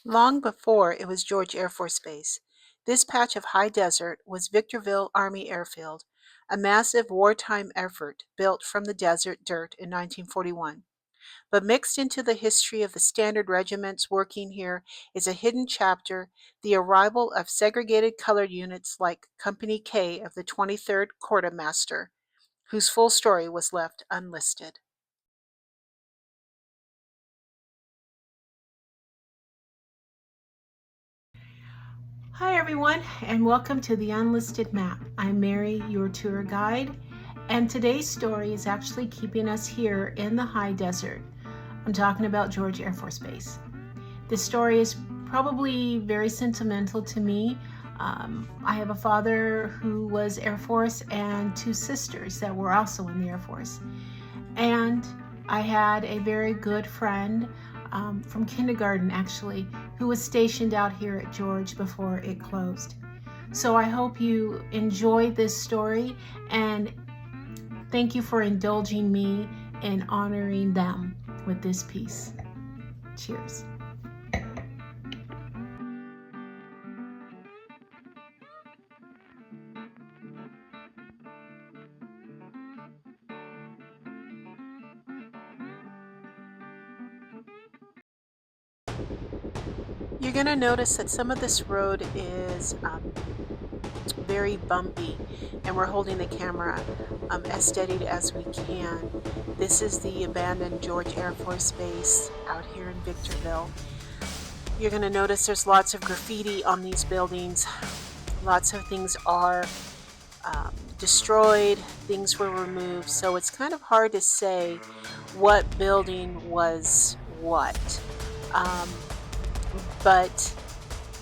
Long before it was George Air Force Base, this patch of high desert was Victorville Army Air Field, a massive wartime effort built from the desert dirt in 1941. But mixed into the history of the standard regiments working here is a hidden chapter, the arrival of segregated colored units like Company K of the 23rd Quartermaster, whose full story was left unlisted. Hi everyone, and welcome to the Unlisted Map. I'm Mary, your tour guide, and today's story is actually keeping us here in the high desert. I'm talking about George Air Force Base. This story is probably very sentimental to me. I have a father who was Air Force and two sisters that were also in the Air Force. And I had a very good friend from kindergarten, actually, who was stationed out here at George before it closed. So I hope you enjoy this story, and thank you for indulging me in honoring them with this piece. Cheers. You're going to notice that some of this road is very bumpy, and we're holding the camera as steady as we can. This is the abandoned George Air Force Base out here in Victorville. You're going to notice there's lots of graffiti on these buildings. Lots of things are destroyed, things were removed, so it's kind of hard to say what building was what. But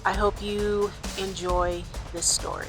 I hope you enjoy this story.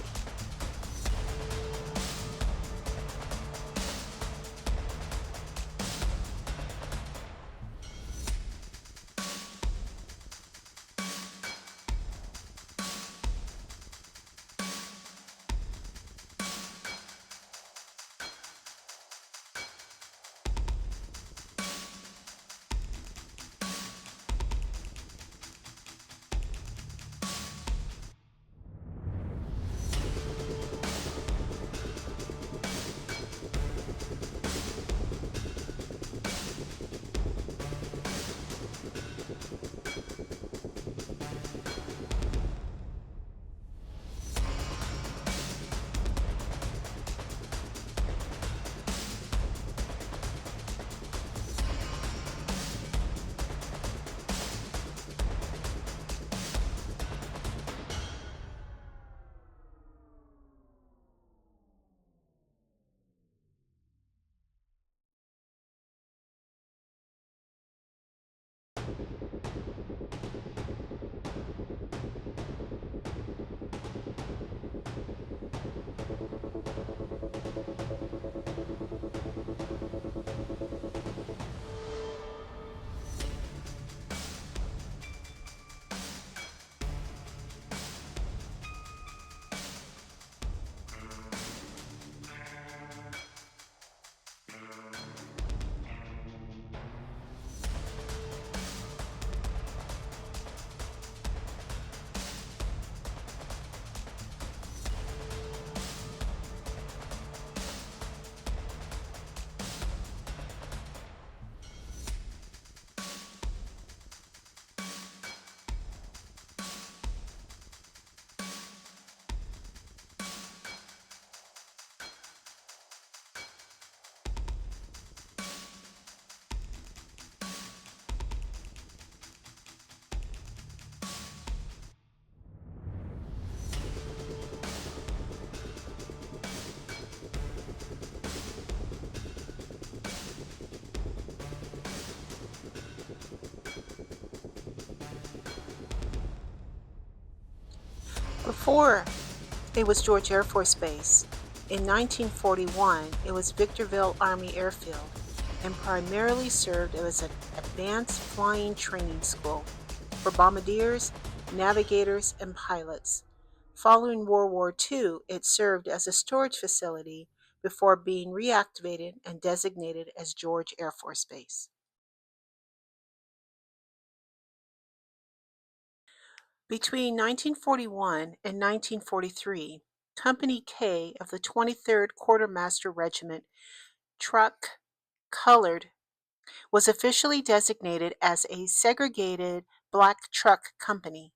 Before it was George Air Force Base, in 1941 it was Victorville Army Air Field and primarily served as an advanced flying training school for bombardiers, navigators, and pilots. Following World War II, it served as a storage facility before being reactivated and designated as George Air Force Base. Between 1941 and 1943, Company K of the 23rd Quartermaster Regiment, truck colored, was officially designated as a segregated black truck company.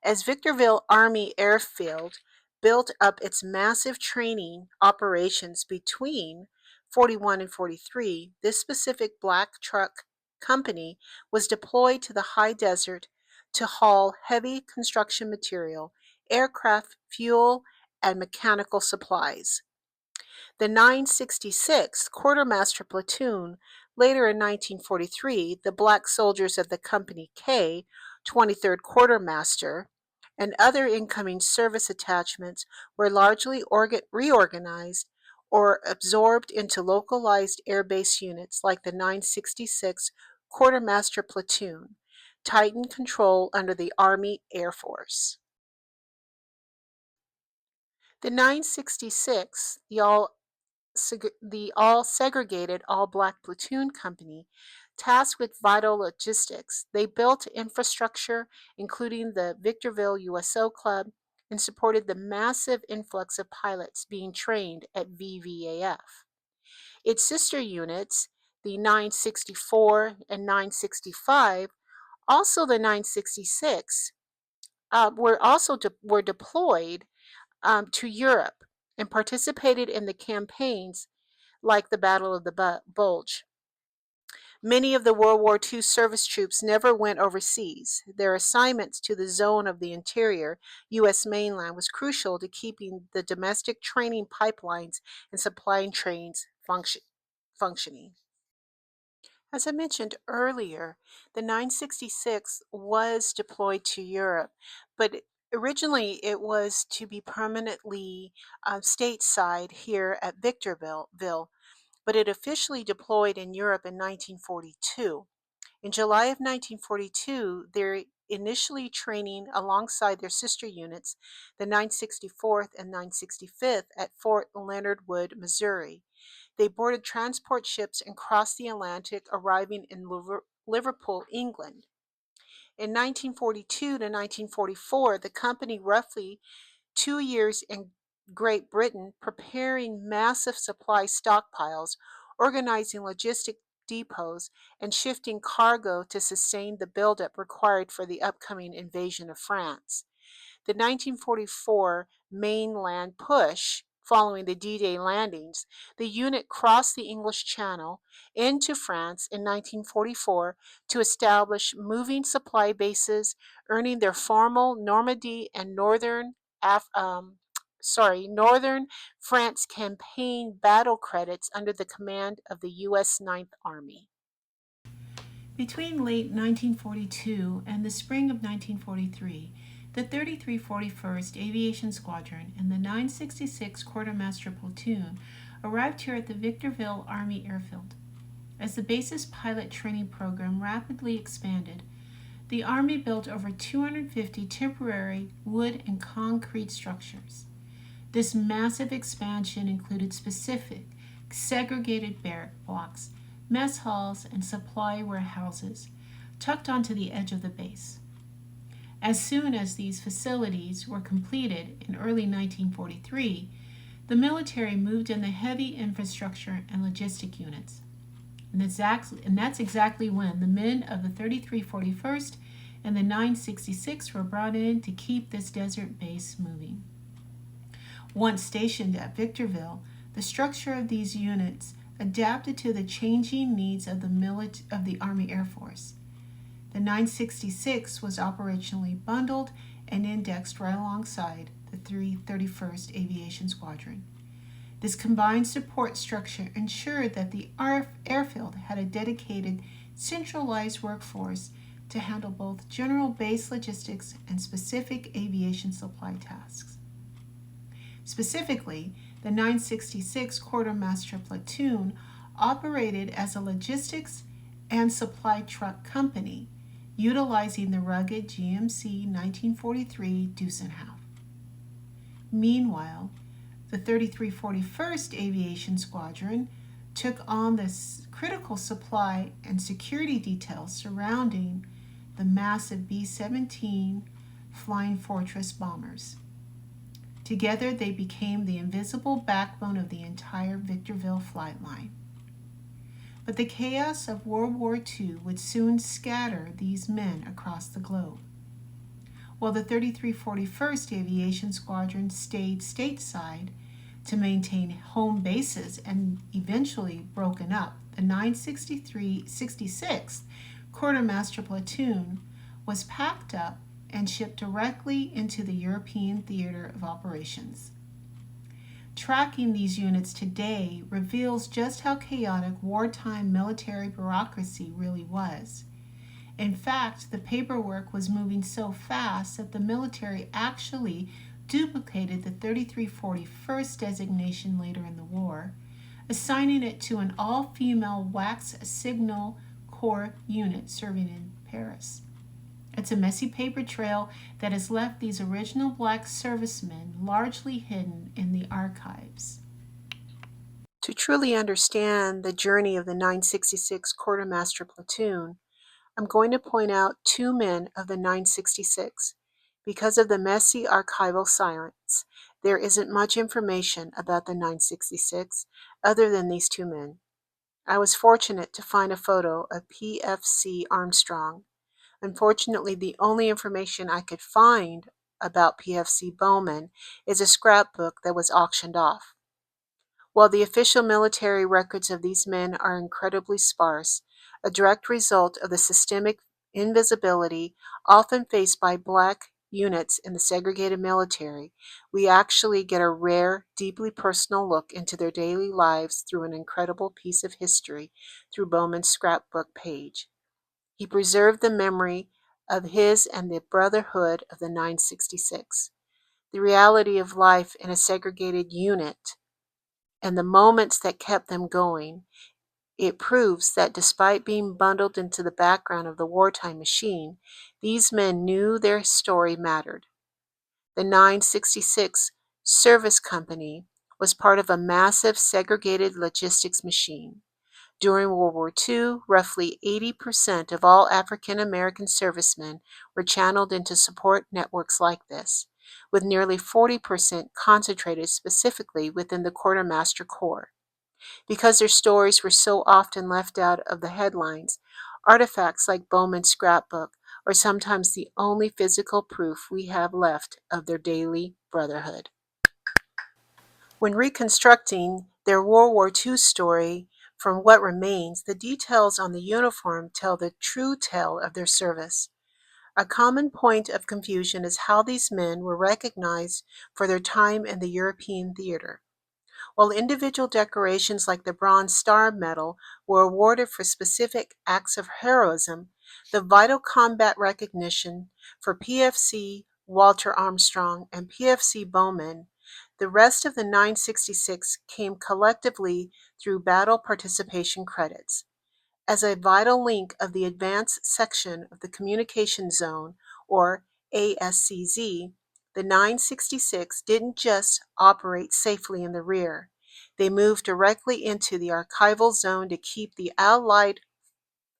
As Victorville Army Air Field built up its massive training operations between 41 and 43, this specific black truck company was deployed to the high desert to haul heavy construction material, aircraft fuel, and mechanical supplies. The 966th Quartermaster Platoon, later in 1943, the black soldiers of the Company K, 23rd Quartermaster, and other incoming service attachments were largely reorganized or absorbed into localized air base units like the 966 Quartermaster Platoon, tightened control under the Army Air Force. The 966, the all-segregated all-black platoon company, tasked with vital logistics. They built infrastructure, including the Victorville USO Club, and supported the massive influx of pilots being trained at VVAF. Its sister units, the 964 and 965, also the 966, were deployed to Europe and participated in the campaigns like the Battle of the Bulge. Many of the World War II service troops never went overseas. Their assignments to the zone of the interior U.S. mainland was crucial to keeping the domestic training pipelines and supply trains functioning. As I mentioned earlier, the 966 was deployed to Europe, but originally it was to be permanently stateside here at Victorville, but it officially deployed in Europe in 1942. In July of 1942, they're initially training alongside their sister units, the 964th and 965th, at Fort Leonard Wood, Missouri. They boarded transport ships and crossed the Atlantic, arriving in Liverpool, England. In 1942 to 1944, the company, roughly 2 years in Great Britain, preparing massive supply stockpiles, organizing logistic depots, and shifting cargo to sustain the buildup required for the upcoming invasion of France. The 1944 mainland push, following the D-Day landings, the unit crossed the English Channel into France in 1944 to establish moving supply bases, earning their formal Normandy and Northern France campaign battle credits under the command of the U.S. Ninth Army. Between late 1942 and the spring of 1943, the 3341st Aviation Squadron and the 966 Quartermaster Platoon arrived here at the Victorville Army Air Field. As the base's pilot training program rapidly expanded, the Army built over 250 temporary wood and concrete structures. This massive expansion included specific, segregated barrack blocks, mess halls, and supply warehouses tucked onto the edge of the base. As soon as these facilities were completed in early 1943, the military moved in the heavy infrastructure and logistic units. And that's exactly when the men of the 3341st and the 966 were brought in to keep this desert base moving. Once stationed at Victorville, the structure of these units adapted to the changing needs of the Army Air Force. The 966 was operationally bundled and indexed right alongside the 331st Aviation Squadron. This combined support structure ensured that the airfield had a dedicated, centralized workforce to handle both general base logistics and specific aviation supply tasks. Specifically, the 966 Quartermaster Platoon operated as a logistics and supply truck company, utilizing the rugged GMC 1943 Deuce and Half. Meanwhile, the 3341st Aviation Squadron took on the critical supply and security details surrounding the massive B-17 Flying Fortress bombers. Together, they became the invisible backbone of the entire Victorville flight line. But the chaos of World War II would soon scatter these men across the globe. While the 3341st Aviation Squadron stayed stateside to maintain home bases and eventually broken up, the 966th Quartermaster Platoon was packed up and shipped directly into the European theater of operations. Tracking these units today reveals just how chaotic wartime military bureaucracy really was. In fact, the paperwork was moving so fast that the military actually duplicated the 3341st designation later in the war, assigning it to an all-female wax signal corps unit serving in Paris. It's a messy paper trail that has left these original black servicemen largely hidden in the archives. To truly understand the journey of the 966 Quartermaster Platoon, I'm going to point out two men of the 966. Because of the messy archival silence, there isn't much information about the 966 other than these two men. I was fortunate to find a photo of PFC Armstrong. Unfortunately, the only information I could find about PFC Bowman is a scrapbook that was auctioned off. While the official military records of these men are incredibly sparse, a direct result of the systemic invisibility often faced by black units in the segregated military, we actually get a rare, deeply personal look into their daily lives through an incredible piece of history through Bowman's scrapbook page. He preserved the memory of his and the brotherhood of the 966, the reality of life in a segregated unit, and the moments that kept them going. It proves that despite being bundled into the background of the wartime machine, these men knew their story mattered. The 966 Service Company was part of a massive segregated logistics machine. During World War II, roughly 80% of all African American servicemen were channeled into support networks like this, with nearly 40% concentrated specifically within the Quartermaster Corps. Because their stories were so often left out of the headlines, artifacts like Bowman's scrapbook are sometimes the only physical proof we have left of their daily brotherhood. When reconstructing their World War II story from what remains, the details on the uniform tell the true tale of their service. A common point of confusion is how these men were recognized for their time in the European theater. While individual decorations like the Bronze Star Medal were awarded for specific acts of heroism, the vital combat recognition for PFC Walter Armstrong and PFC Bowman, the rest of the 966 came collectively through battle participation credits. As a vital link of the Advanced Section of the Communication Zone, or ASCZ, the 966 didn't just operate safely in the rear. They moved directly into the archival zone to keep the Allied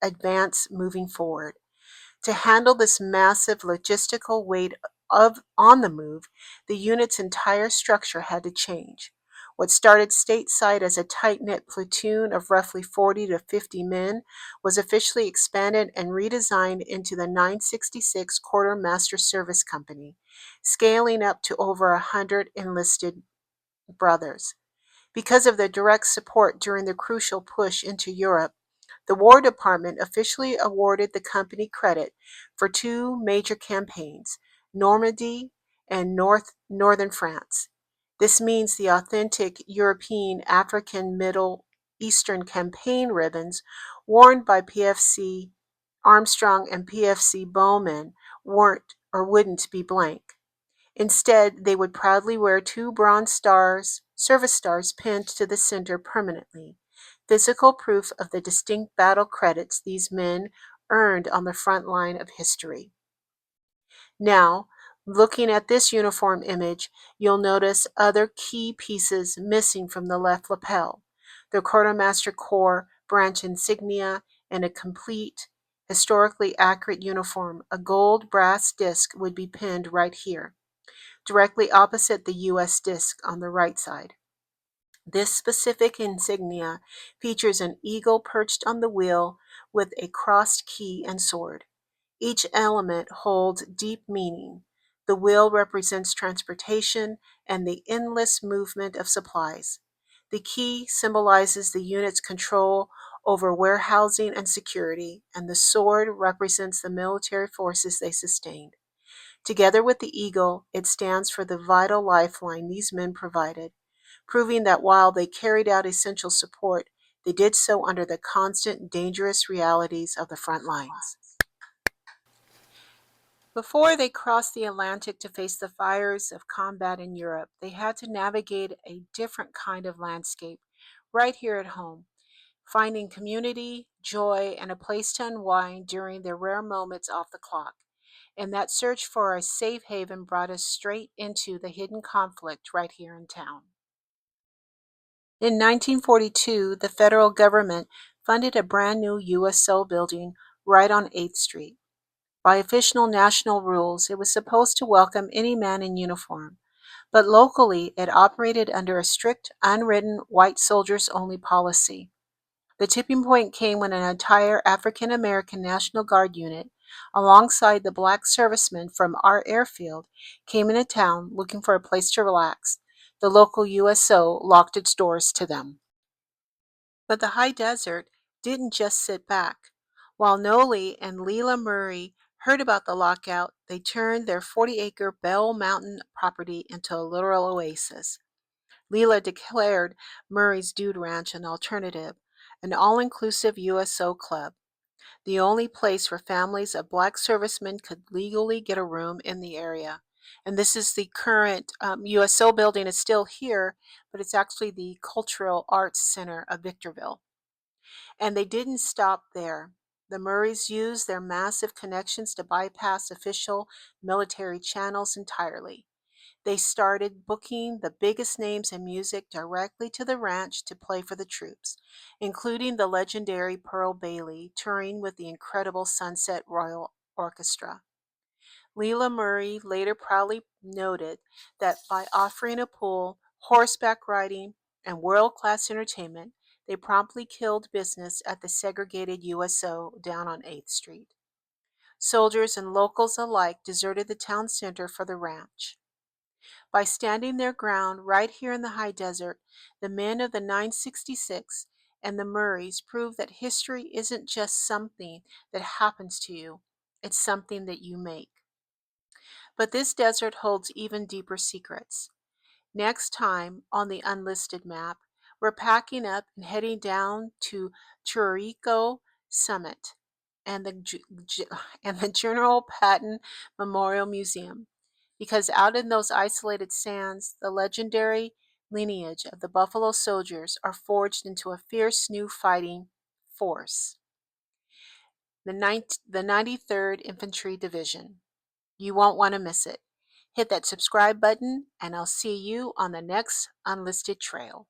advance moving forward. To handle this massive logistical weight on the move, the unit's entire structure had to change. What started stateside as a tight-knit platoon of roughly 40 to 50 men was officially expanded and redesigned into the 966 Quartermaster Service Company, scaling up to over 100 enlisted brothers. Because of their direct support during the crucial push into Europe, the War Department officially awarded the company credit for two major campaigns, Normandy and northern France. This means the authentic European, African, Middle Eastern campaign ribbons worn by PFC Armstrong and PFC Bowman weren't or wouldn't be blank. Instead, they would proudly wear two bronze stars, service stars pinned to the center permanently, physical proof of the distinct battle credits these men earned on the front line of history. Now, looking at this uniform image, you'll notice other key pieces missing from the left lapel: the Quartermaster Corps branch insignia and a complete historically accurate uniform, a gold brass disc would be pinned right here, directly opposite the U.S. disc on the right side. This specific insignia features an eagle perched on the wheel with a crossed key and sword. Each element holds deep meaning. The wheel represents transportation and the endless movement of supplies. The key symbolizes the unit's control over warehousing and security, and the sword represents the military forces they sustained. Together with the eagle, it stands for the vital lifeline these men provided, proving that while they carried out essential support, they did so under the constant, dangerous realities of the front lines. Before they crossed the Atlantic to face the fires of combat in Europe, they had to navigate a different kind of landscape right here at home, finding community, joy, and a place to unwind during their rare moments off the clock. And that search for a safe haven brought us straight into the hidden conflict right here in town. In 1942, the federal government funded a brand new USO building right on 8th Street. By official national rules, it was supposed to welcome any man in uniform, but locally it operated under a strict, unwritten white soldiers only policy. The tipping point came when an entire African American National Guard unit, alongside the black servicemen from our airfield, came into town looking for a place to relax. The local USO locked its doors to them. But the high desert didn't just sit back. While Noli and Leila Murray heard about the lockout, they turned their 40-acre Bell Mountain property into a literal oasis. Leila declared Murray's Dude Ranch an alternative, an all-inclusive USO club, the only place where families of black servicemen could legally get a room in the area. And this is the current USO building is still here, but it's actually the Cultural Arts Center of Victorville. And they didn't stop there. The Murrays used their massive connections to bypass official military channels entirely. They started booking the biggest names in music directly to the ranch to play for the troops, including the legendary Pearl Bailey touring with the incredible Sunset Royal Orchestra. Leila Murray later proudly noted that by offering a pool, horseback riding, and world-class entertainment, they promptly killed business at the segregated USO down on 8th Street. Soldiers and locals alike deserted the town center for the ranch. By standing their ground right here in the high desert, the men of the 966 and the Murrays prove that history isn't just something that happens to you, it's something that you make. But this desert holds even deeper secrets. Next time on the Unlisted Map, we're packing up and heading down to Churrico Summit and the General Patton Memorial Museum, because out in those isolated sands, the legendary lineage of the Buffalo Soldiers are forged into a fierce new fighting force, the 93rd Infantry Division. You won't want to miss it. Hit that subscribe button, and I'll see you on the next Unlisted Trail.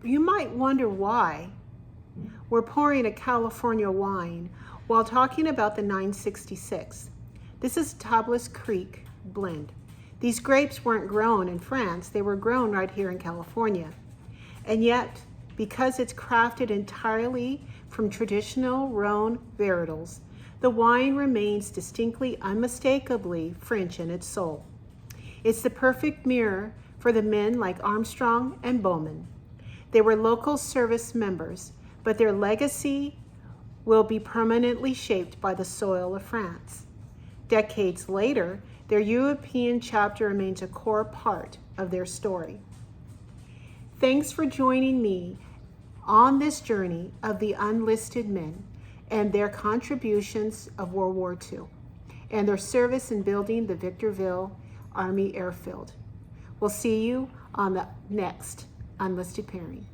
You might wonder why we're pouring a California wine while talking about the 966. This is Tablas Creek blend. These grapes weren't grown in France, they were grown right here in California. And yet, because it's crafted entirely from traditional Rhône varietals, the wine remains distinctly, unmistakably French in its soul. It's the perfect mirror for the men like Armstrong and Bowman. They were local service members, but their legacy will be permanently shaped by the soil of France. Decades later, their European chapter remains a core part of their story. Thanks for joining me on this journey of the unlisted men and their contributions of World War II and their service in building the Victorville Army Air Field. We'll see you on the next Unlisted Pairing.